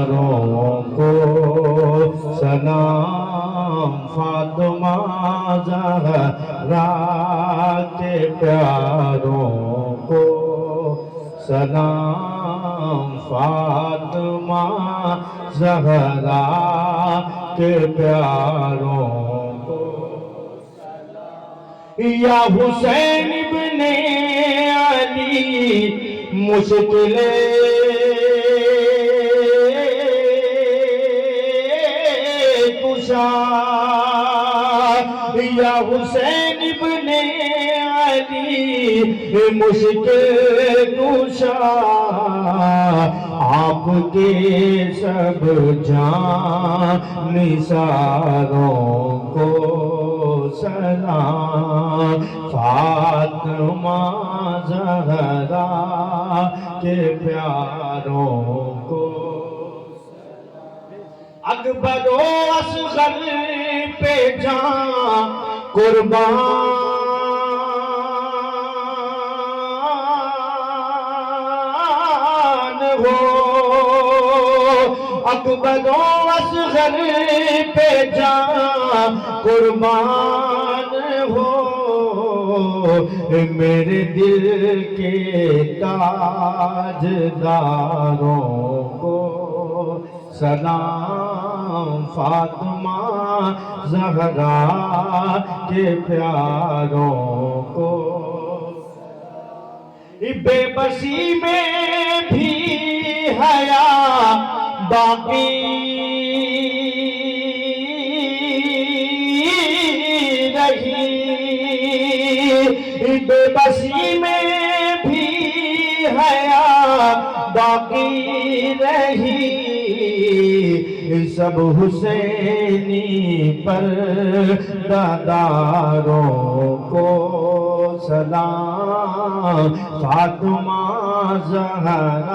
प्यारों को सलाम, फातिमा ज़हरा के प्यारों को सलाम, फातिमा ज़हरा के प्यारों को या हुसैन इब्ने अली मुश्किलें कुशा, या हुसैन इब्ने अली मुश्किल कुशा, आपके सब जानिसारों को सलाम, फातिमा ज़हरा के प्यारों को अकबर व असगर पे जान कुर्बान हो, अकबर व असगर पे जान कुर्बान हो, मेरे दिल के ताजदारों को सलाम, फातिमा ज़हरा के प्यारों को बेबसी में भी हया बाकी रही, बेबसी में भी हया बाकी रही, सब हुसैनी पर दादारों को सलाम, फातिमा ज़हरा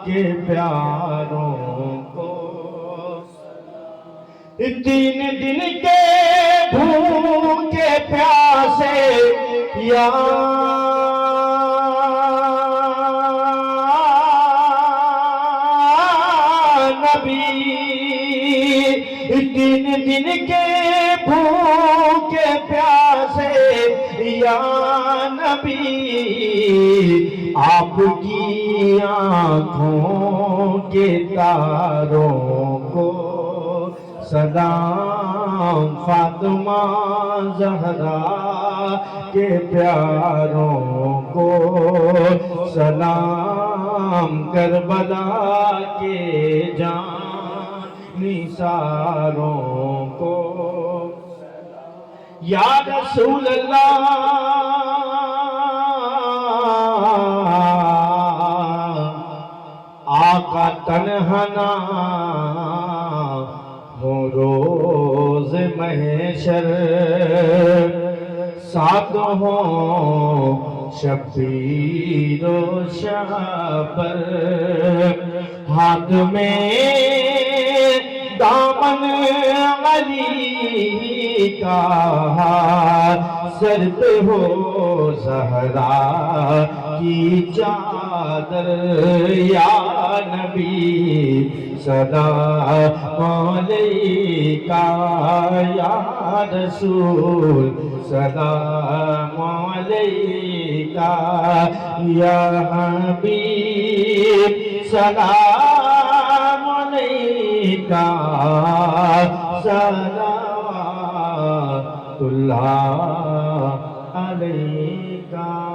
के प्यारों को तीन दिन के भूखे प्यासे या तीन दिन के भूखे प्यासे या नबी, आपकी आँखों के तारों को सलाम, फातिमा ज़हरा के प्यारों को सलाम, करबला के निसारों को या रसूल अल्लाह, आका तन्हा ना हो रोज महशर, साथ हो शबीर व शाबर, हाथ में दामन अली का, सर पे हो ज़हरा की चादर, या नबी सलाम अलैका, या रसूल सलाम अलैका, या हबीब सलाम अलैका, सलावतुल्लाह अलैका।